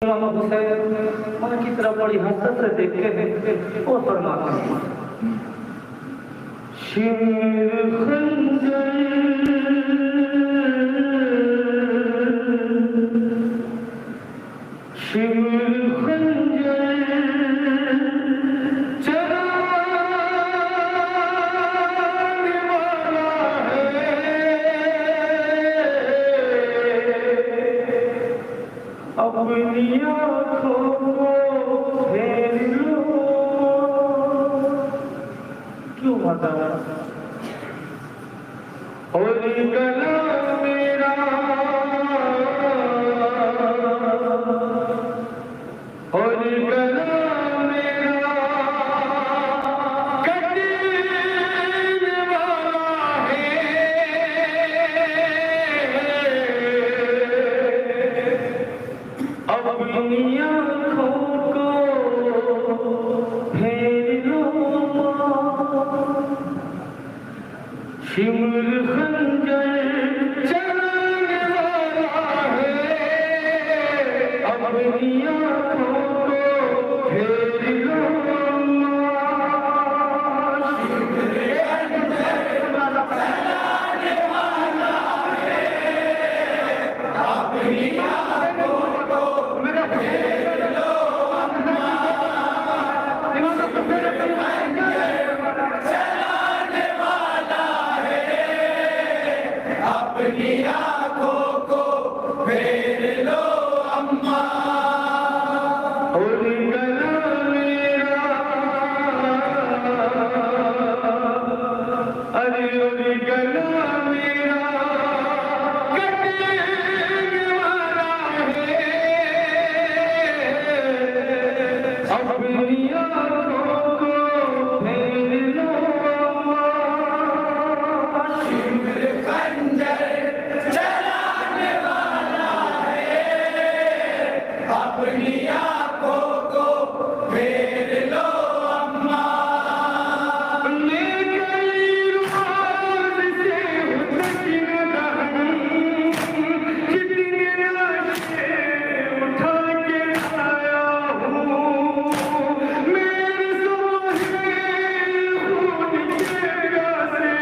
इमाम हुसैन मां की तरफ बड़ी हसरत से देखते हैं और फरमाते हैं शेर खंजर शेर खंजर चलाने वाला अपनी आँखों को फेर लो। क्यों माता और गला मेरा और गला मेरा कटीने वाला है अपनी आँखों को फेर लो। शिमर खंजर चलाने वाला है अपनी आँखों को फेर लो। अपनी आँखों को फेर लो अम्मा और गला मेरा अरे और गला मेरा कटीने वाला है अपनी आँखों को फेर लो। शिमर खंजर चलाने वाला है अपनी आँखों को फेर लो अम्मा ले गई रुमाल से हुस्न दहनी कितने लाशें उठा के लाया हूँ मेरे सोहे खून के प्यासे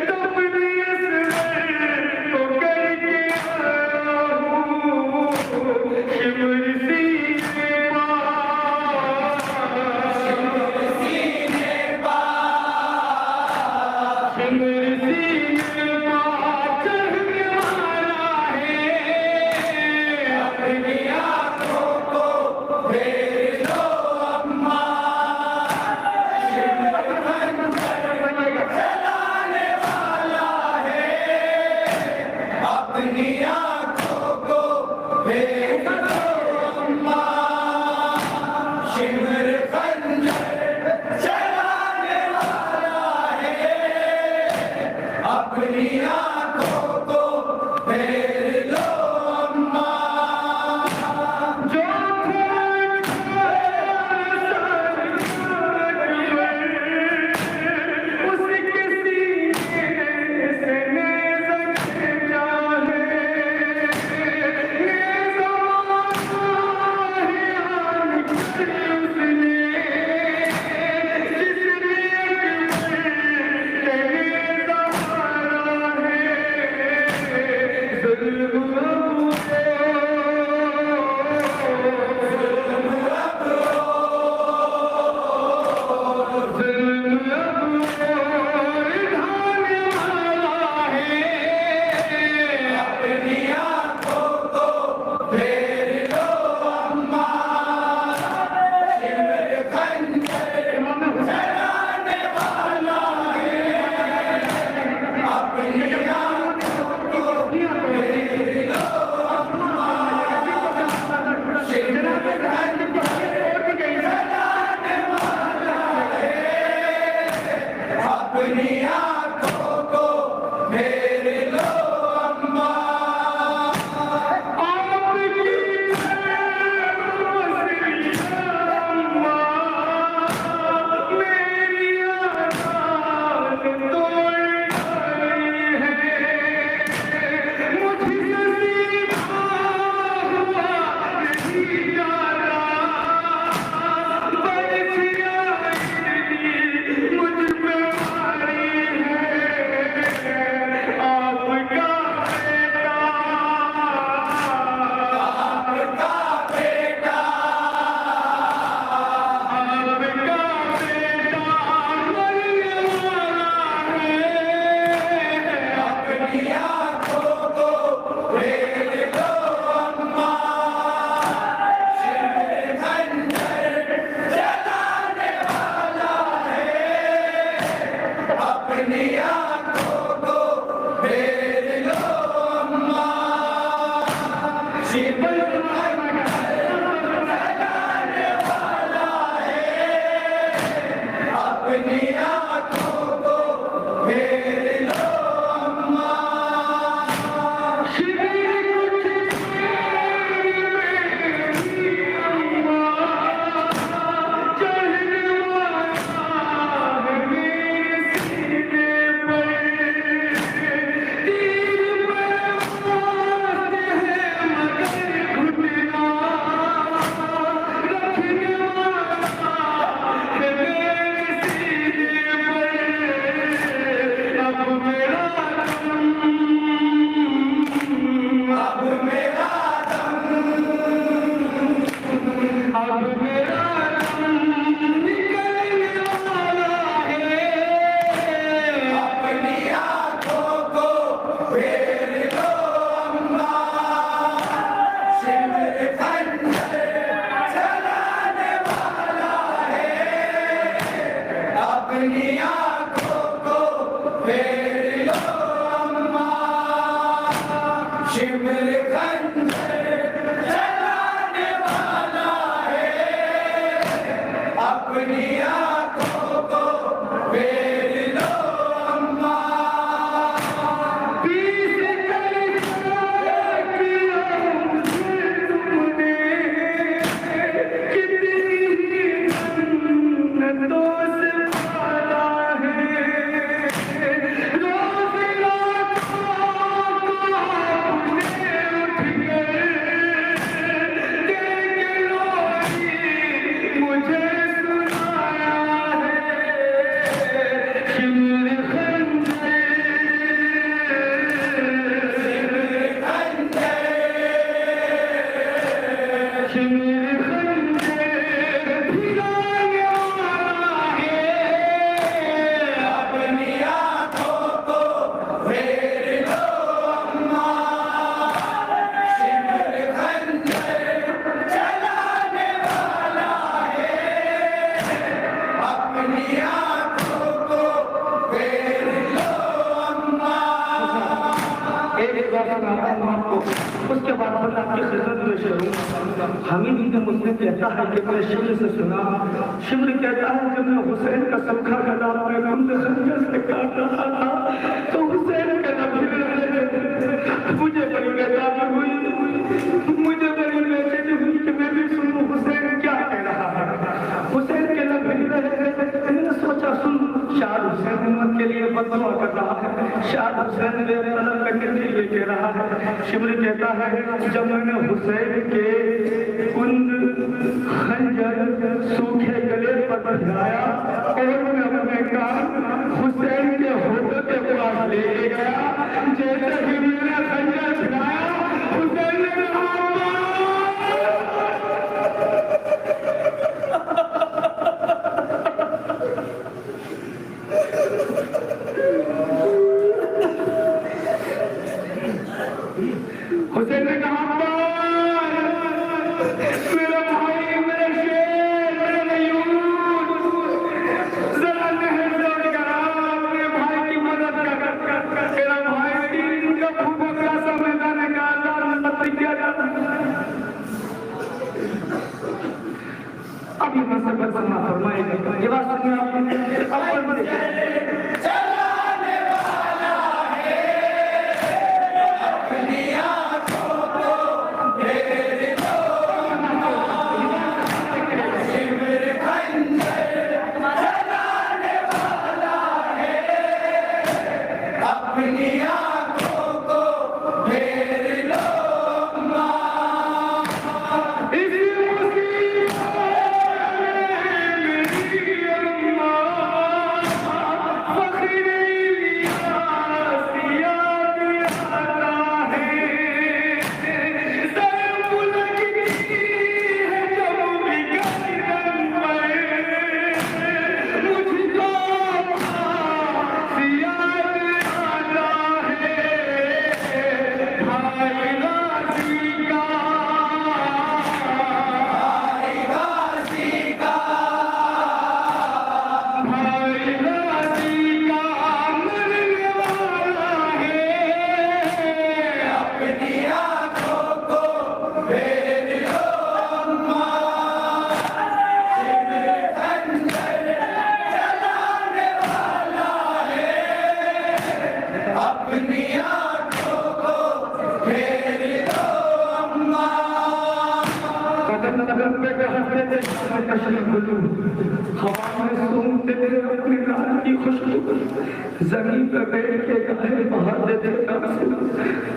तबलीग को करके आया हूँ शिमर सीने शिमर सीने चढ़ने वाला है अपनी आँखों को फेर लो अम्मा शिमर खंजर चलाने वाला है अपनी आँखों को फेर लो अम्मा शिमर खंजर चलाने वाला है अपनी आँखों को फेर लो अम्मा जो खोज उसके सीने से नेज़ चाहे नेज़ों शिमर खंजर भिड़ाने वाला है, अपनी आंखों को फेर लो अम्मा, शिमर खंजर चलाने वाला है, अपनी आंखों को फेर लो अम्मा। एक बार सुनाता हूँ आपको, उसके बाद अल्लाह की खिदमत में शुरू। हमीद इब्न मुस्लिम कहता है कि मैंने शिमर से सुना, शिमर कहता है जब मैं हुसैन का सबका गला में गुंद खंजर से काट रहा था तो हुसैन का नबी मुझे बड़ी बेताबी हुई, मुझे बड़ी बेचैनी हुई कि मैं भी सुनूं हुसैन क्या कह रहा है। हुसैन के नबी मैंने सोचा सुन, शाह हुसैन उम्मत के लिए बददुआ कर रहा है, शाह हुसैन ने तलब करने के लिए कह रहा है। शिमर कहता है जब मैंने हुसैन के कुंद खंजर सूखे गले पर भिड़ाया और मैं अपने कान हुसैन के होठों के पास ले गया, जैसे ही मैंने खंजर भिड़ाया हुसैन ने कहा हुसैन ने कहा मेरा भाई, मेरा शेर, मेरा मयूर, जरा नहर जोड़ कर अपने भाई की मदद कर। मेरा भाई तीन का भूखा सा मैदान का आजाद मत किया जाता। अब ये मसला बस ना फरमाएगा, ये बात सुनिए आपने चलाने वाला है, अपनी आंखों को फेर लो अम्मा, शिमर खंजर चलाने वाला है, अपनी आंखों को फेर लो अम्मा। इसी मुसीबत जमीन पर बैठ के गाय बाहर देते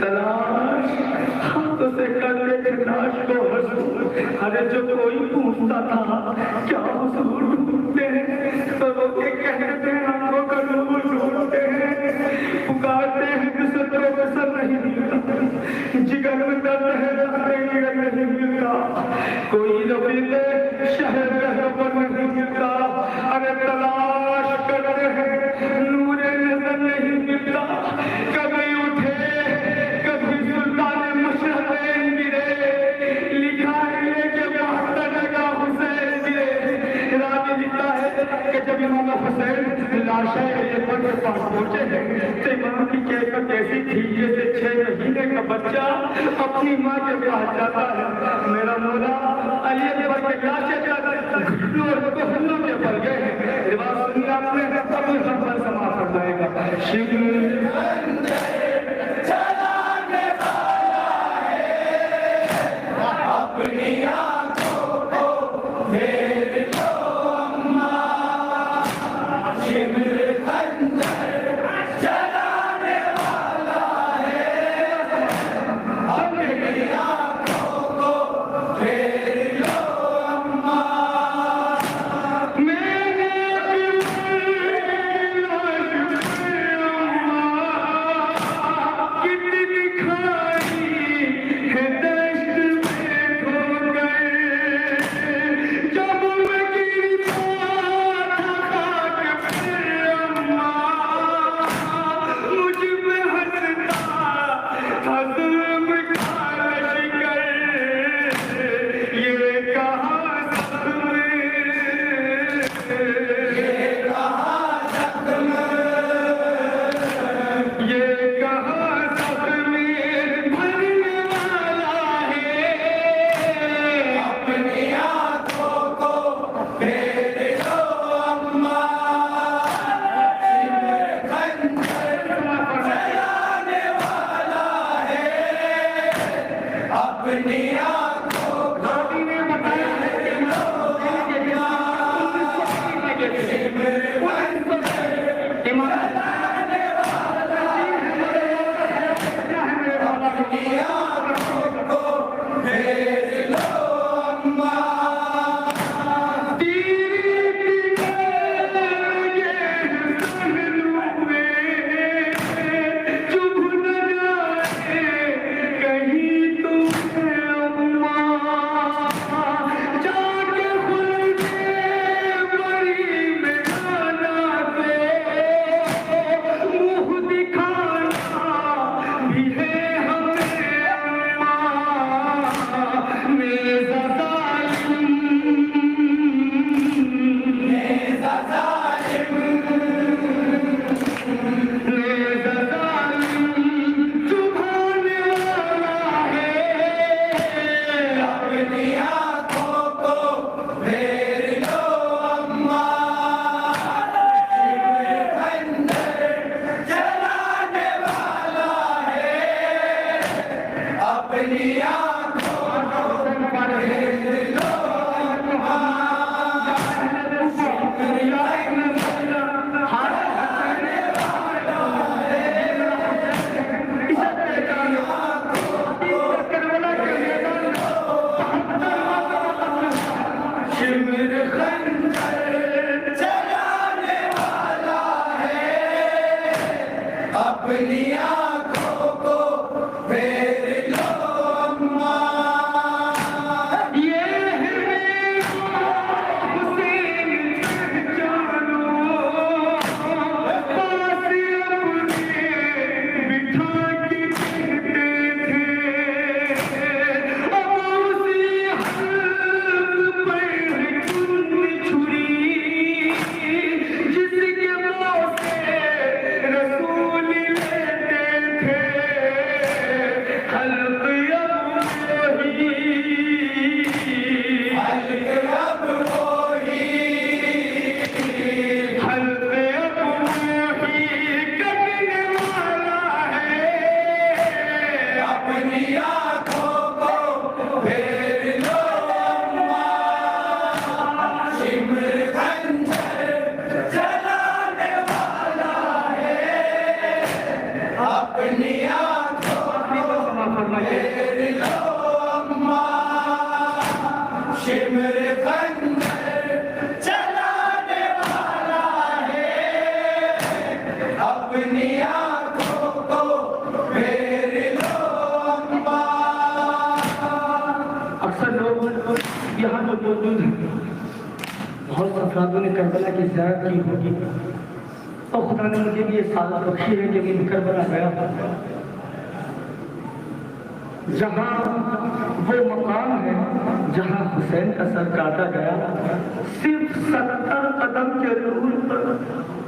तलाश हाथों से करके लाश को हंसू। अरे जो कोई पूछता था क्या हुजूर ढूंढते हैं तो वो कहते हैं हमको का नूर ढूंढते हैं, पुकारते हैं बिसर बसर नहीं मिलता, जिगर में दर्द है जिगर नहीं मिलता, कोई रफीक शहर पर नहीं मिलता। अरे तलाश करते हैं नूरे नजर नहीं मिलता, कभी उठे कभी सुल्तान मुशर्रफ गिरे, लिखा है कि 72 जगह हुसैन गिरे। रावी लिखता है कि जब इमाम हुसैन लाशें एयरपोर्ट के पास पहुंचे हैं तो इमाम की कैफियत ऐसी थी जैसे 6 महीने का बच्चा अपनी माँ के पास जाता है। मेरा मौला अली अकबर के लाशें घुटनों के पड़ गए हैं। रिवाज सुनिए आपने, अब नंबर समाप्त कर जाएगा। चलाने वाला है, अपनी आंखों को फेर लो अम्मा, शिमर खंजर चलाने वाला है, अपनी आंखों को फेर लो अम्मा। कितनी दिखाई है दश्त में खो गए अपनी आंखों को फेर लो अम्मा, खंजर चलाने वाला है, अपनी आंखों को फेर लो अम्मा, शिमर खंजर चलाने वाला है, अपनी आंखों को फेर लो अम्मा। ये हुसैन जानो पास अपने बिठा के कहते थे, अब उसी हल्क पर कुंद छुरी, जिसके मुंह से रसूल लेते थे, हल्क अब वही, हल्क अब वही कटने वाला है, अपनी आंखों को फेर लो अम्मा, शिमर खंजर चलाने वाला है, अपनी आंखों को फेर लो अम्मा, शिमर खंजर चलाने वाला है, अपनी आंखों को फेर लो अम्मा। अक्सर लोग यहाँ जो मौजूद हैं, बहुत अफरादों ने करबला की ज़ियारत की होगी, और खुदा ने मुझे भी ये सादत बख्शी है कि मैं करबला गया, जहाँ वो मकाम है जहाँ हुसैन का सर काटा गया, सिर्फ 70 कदम के दूर पर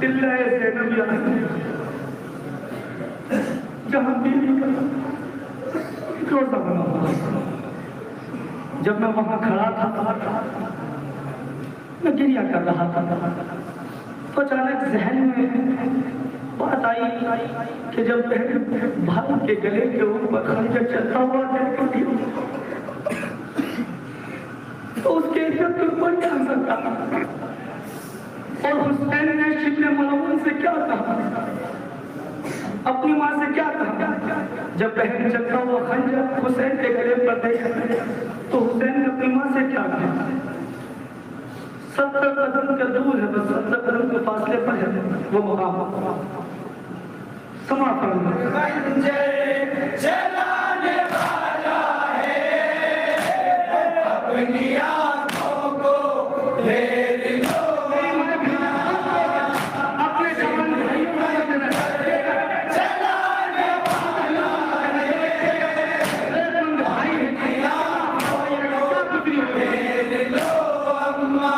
तिल्ला-ए ज़ैनब यहाँ है, जहाँ बीवी का रोज़ा बना हुआ। जब मैं वहाँ खड़ा था, मैं गिरिया कर रहा था, तो अचानक जहन में बात आई कि जब भाई के गले के ऊपर खंजर चलता हुआ देखती थी, तो उसके इज्जत ऊपर क्या सकता, और हुसैन ने शिब्ने मलऊन से क्या कहा, अपनी माँ से क्या कहा, जब बहन चलता हुआ खंजर हुसैन के गले पर देखा, तो हुसैन ने अपनी माँ से क्या कहा। 70 कदम का दूर है, बस 70 कदम के फासले पर है वो मकाम। समापन खंजर चलाने वाला है, अपनी आंखों को फेर लो अपने जवान चलाने वाला है, भाई अपनी आंखों को फेर लो अम्मा,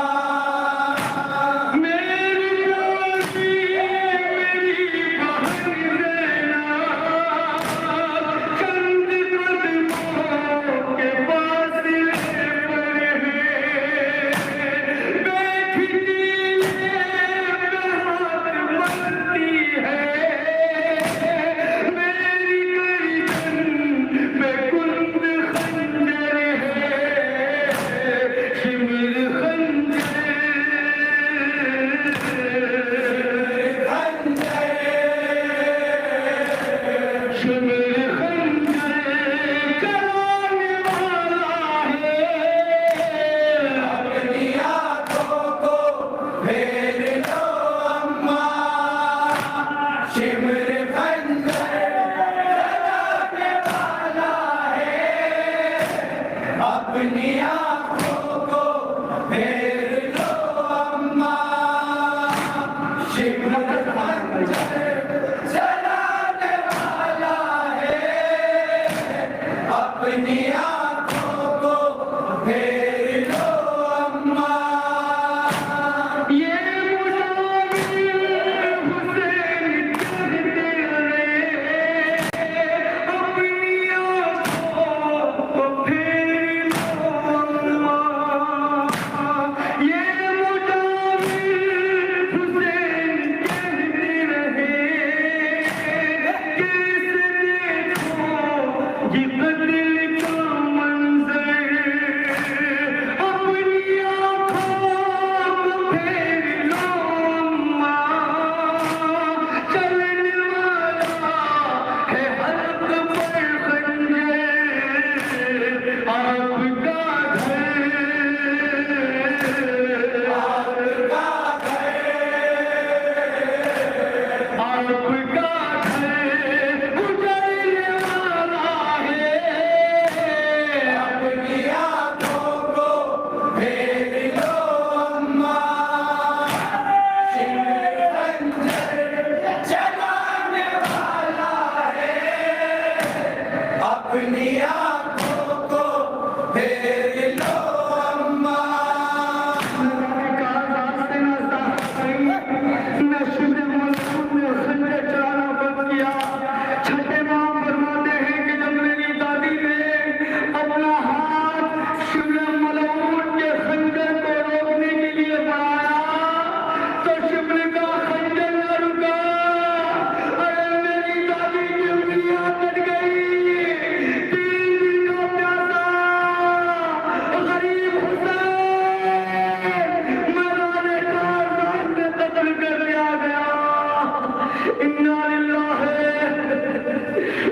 इन्ना लिल्लाहि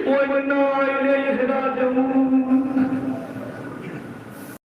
व इन्ना इलैहि राजिऊन।